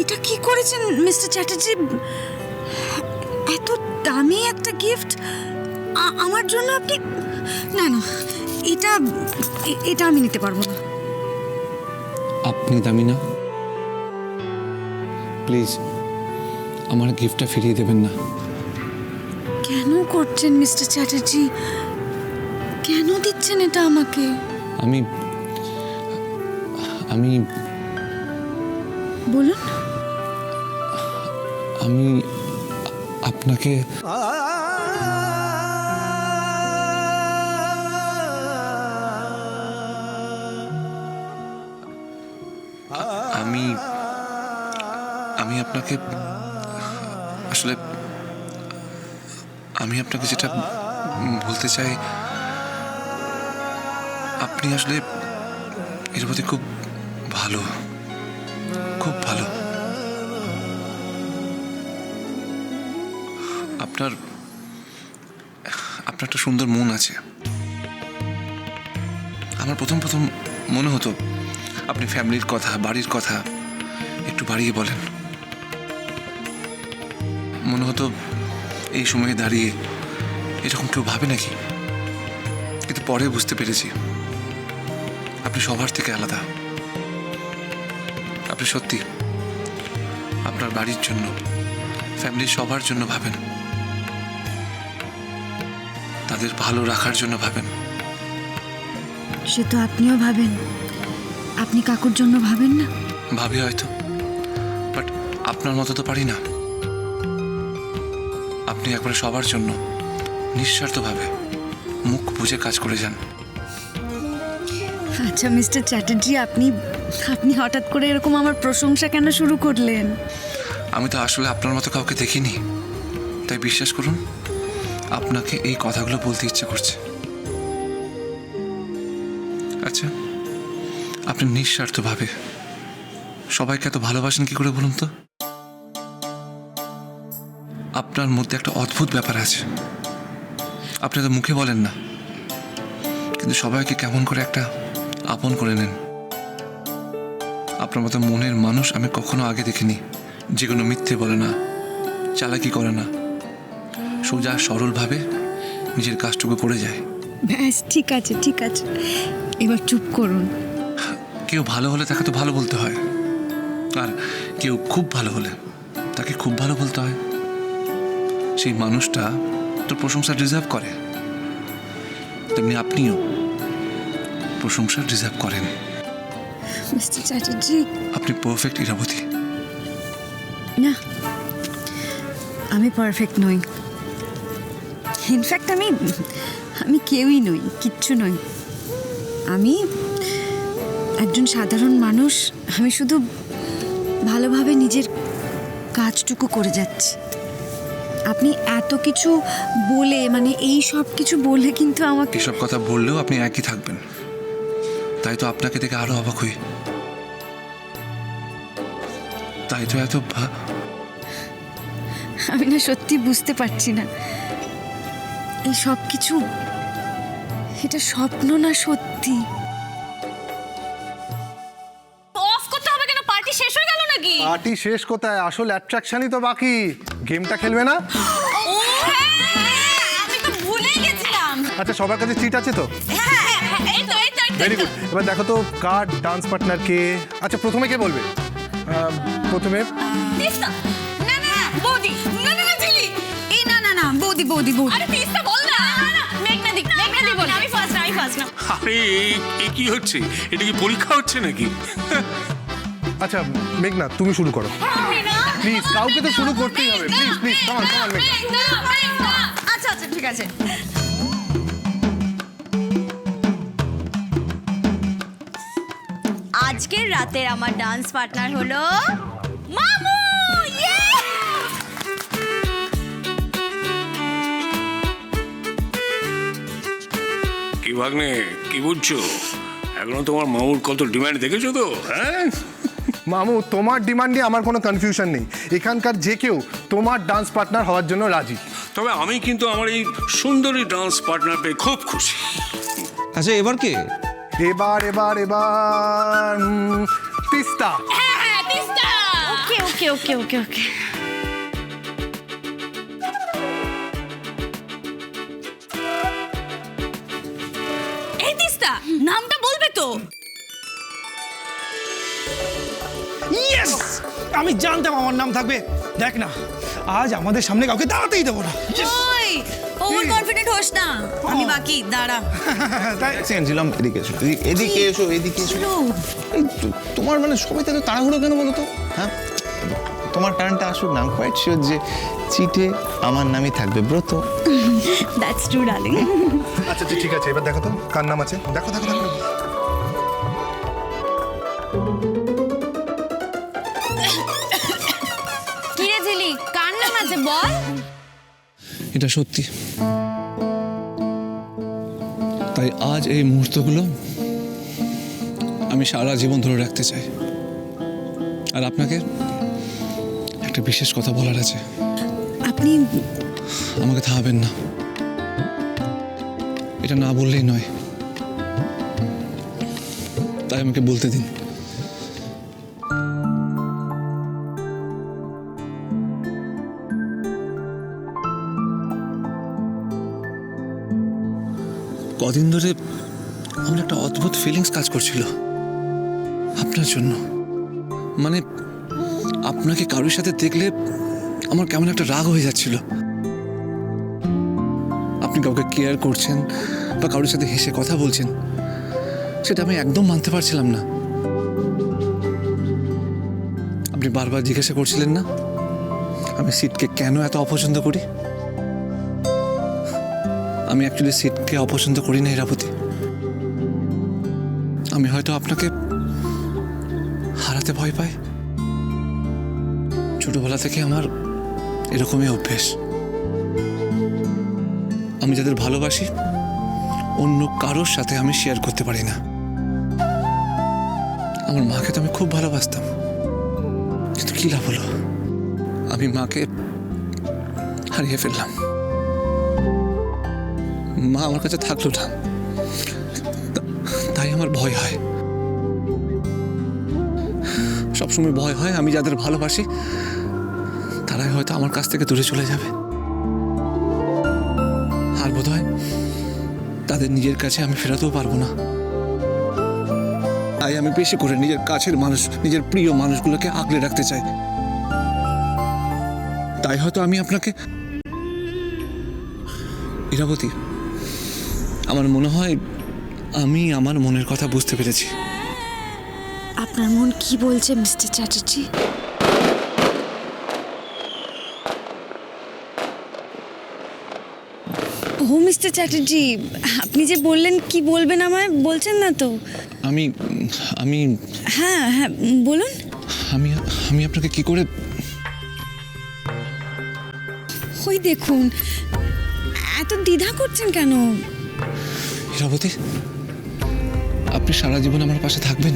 এটা কি করেছেন মিস্টার চ্যাটার্জি? এত দামি একটা গিফট আমার জন্য আপনি? না না, এটা এটা আমি নিতে পারবো না। আপনি দামি না? প্লিজ আমার গিফটটা ফিরিয়ে দেবেন না। কেন করছেন মিস্টার চ্যাটার্জি? কেন দিচ্ছেন এটা আমাকে? আমি আমি বলুন। আমি আপনাকে আমি আমি আপনাকে আসলে আমি আপনাকে যেটা বলতে চাই, আপনি আসলে এর প্রতি খুব ভালো, খুব ভালো। আপনার আপনার একটা সুন্দর মন আছে। আমার প্রথম মনে হতো আপনি ফ্যামিলির কথা, বাড়ির কথা একটু বাড়িয়ে বলেন। মনে হতো এই সময়ে দাঁড়িয়ে এরকম কেউ ভাবে নাকি। কিন্তু পরে বুঝতে পেরেছি আপনি সবার থেকে আলাদা। আপনি সত্যি আপনার বাড়ির জন্য, ফ্যামিলির সবার জন্য ভাবেন, তাদের ভালো রাখার জন্য ভাবেন। সে তো আপনিও ভাবেন। আপনি কাকুর জন্য ভাবেন না? ভাবি হয়তো, বাট আপনার মতো তো পারি না। আপনি একবারে সবার জন্য নিঃস্বার্থভাবে মুখ বুজে কাজ করে যান। আচ্ছা মিস্টার চ্যাটার্জি, আপনি আপনি হঠাৎ করে এরকম আমার প্রশংসা কেন শুরু করলেন? আমি তো আসলে আপনার মতো কাউকে দেখিনি, তাই বিশ্বাস করুন আপনাকে এই কথাগুলো বলতে ইচ্ছে করছে। আচ্ছা, আপনি নিঃস্বার্থভাবে সবাইকে এত ভালোবাসেন কি করে বলুন তো? আপনার মধ্যে একটা অদ্ভুত ব্যাপার আছে। আপনি তো মুখে বলেন না, কিন্তু সবাইকে কেমন করে একটা আপন করে নেন। আপনার মতো মনের মানুষ আমি কখনো আগে দেখিনি, যে কোনো মিথ্যে বলে না, চালাকি করে না, সোজা সরলভাবে নিজের কাজটুকু করে যায়। ব্যাস, ঠিক আছে ঠিক আছে, এবার চুপ করুন। কেউ ভালো হলে তাকে তো ভালো বলতে হয়, আর কেউ খুব ভালো হলে তাকে খুব ভালো বলতে হয়। সেই মানুষটা তো প্রশংসা ডিজার্ভ করে, তেমনি আপনিও প্রশংসা ডিজার্ভ করেন। মিস্টার চ্যাটার্জি, আপনি পারফেক্ট ইরাবতী। না, আমি পারফেক্ট নই। ইনফ্যাক্ট আমি কেউই নই, কিচ্ছু নই। আমি একজন সাধারণ মানুষ। আমি শুধু ভালোভাবে নিজের কাজটুকু করে যাচ্ছি। আপনি এত কিছু বলে, মানে এই সব কিছু বলে কিন্তু আমাকে... এসব কথা বললেও আপনি একই থাকবেন, তাই তো আপনাকে দেখে আরো অবাক হই। তাই তো এত আমি না সত্যি বুঝতে পারছি না এই সব কিছু এটা স্বপ্ন না সত্যি। অফ করতে হবে কেন? পার্টি শেষ হয়ে গেল নাকি? পার্টি শেষ কোথায়, আসল অ্যাট্রাকশনই তো বাকি। গেমটা খেলবে না? ও হ্যাঁ, আমি তো ভুলেই গেছিলাম। আচ্ছা, সবার কাছে চিট আছে তো? হ্যাঁ, এই তো ভেরি গুড। এবার দেখো তো কার ডান্স পার্টনার কে। আচ্ছা, প্রথমে কে বলবে? প্রথমে তিস্তা। না না বৌদি, না না ঝিলি। এই না না না, বৌদি বৌদি বৌদি। আরে তিস্তা বল না। মেঘনা দি বল। আমি ফার্স্ট না। আরে এ কি হচ্ছে? এটা কি পরীক্ষা হচ্ছে নাকি? আচ্ছা মেঘনা, তুমি শুরু করো মেঘনা, প্লিজ। কাউকে তো শুরু করতেই হবে। প্লিজ প্লিজ, কাম অন মেঘনা। মেঘনা। আচ্ছা আচ্ছা ঠিক আছে। আজকের রাতের আমার ডান্স পার্টনার হলো মামু। ইয়ে! কি ভাগ্নে, কি বুঝছো? এখনো তোমার মামুর কত ডিমান্ড দেখেছো তো? হ্যাঁ, মামু, তোমার ডিমান্ড নিয়ে আমার কোনো কনফিউশন নেই। এখানকার যে কেউ তোমার ডান্স পার্টনার হওয়ার জন্য রাজি। তবে আমি কিন্তু আমার এই সুন্দরী ডান্স পার্টনার পেয়ে খুব খুশি। আচ্ছা, এবার কে? এবার এবার এবার তিস্তা। হ্যাঁ তিস্তা। ওকে ওকে ওকে ওকে ওকে এই তিস্তা নামটা বলবে তো? ইয়েস, আমি জানতাম আমার নাম থাকবে। দেখ না, আজ আমাদের সামনে কাউকে দাঁড়াতেই দেবো না। ওই ওভার কনফিডেন্ট হোস না, আমি বাকি দাঁড়া। তাই ছিলাম এদিকে এসো, এদিকে এসো, এদিকে এসো। এই তোমার মানে সবাই তো তাড়াহুড়ো কেন বলো তো? হ্যাঁ, তোমার টার্নটা আসুক না। কোয়াইট শিওর যে চিটে আমার নামই থাকবে, ব্রত। That's true darling. আচ্ছা ঠিক আছে, এবার দেখো তো কার নাম আছে। দেখো দেখো দেখো। কি রে ঝিলি, কার নাম আছে বল? এটা সত্যি। তাই আজ এই মুহূর্তগুলো আমি সারা জীবন ধরে রাখতে চাই। আর আপনাকে একটা বিশেষ কথা বলার আছে। আপনি আমাকে থামাবেন না, এটা না বললেই নয়, তাই আমাকে বলতে দিন। কদিন ধরে আমার একটা অদ্ভুত ফিলিংস কাজ করছিল আপনার জন্য। মানে আপনাকে কারোর সাথে দেখলে আমার কেমন একটা রাগ হয়ে যাচ্ছিল। আপনি কাউকে কেয়ার করছেন বা কারোর সাথে হেসে কথা বলছেন, সেটা আমি একদম মানতে পারছিলাম না। আপনি বারবার জিজ্ঞাসা করছিলেন না আমি সিটকে কেন এত অপছন্দ করি। আমি অ্যাকচুয়ালি সিটকে অপছন্দ করি না ইরাবতী। আমি হয়তো আপনাকে হারাতে ভয় পাই। ছোটবেলা থেকে আমার এরকমই অভ্যেস। আমি যাদের ভালোবাসি অন্য কারোর সাথে আমি শেয়ার করতে পারি না। আমার মাকে তো আমি খুব ভালোবাসতাম, কিন্তু কি লাভ হলো, আমি মাকে হারিয়ে ফেললাম। মা আমার কাছে থাকলো না, তাই আমার ভয় হয়। সবসময় ভয় হয় আমি যাদের ভালোবাসি তারাই হয়তো আমার কাছ থেকে দূরে চলে যাবে। আর বোধ হয় তাদের নিজের কাছে আমি ফেরাতেও পারবো না। তাই আমি বেশি করে নিজের কাছের মানুষ, নিজের প্রিয় মানুষগুলোকে আগলে রাখতে চাই। তাই হয়তো আমি আপনাকে ইরাবতী, আমার মনে হয় আমি আমার মনের কথা বুঝতে পেরেছি। আপনার মন কি বলছে মিস্টার চ্যাটার্জি? ও মিস্টার চ্যাটার্জি, আপনি যে বললেন কি বলবেন আমায়, বলছেন না তো? আমি আমি হ্যাঁ হ্যাঁ বলুন। আমি আমি আপনাকে কি করে? ওই দেখুন, এত দ্বিধা করছেন কেন? ইরাবতী, আপনি সারা জীবন আমার পাশে থাকবেন?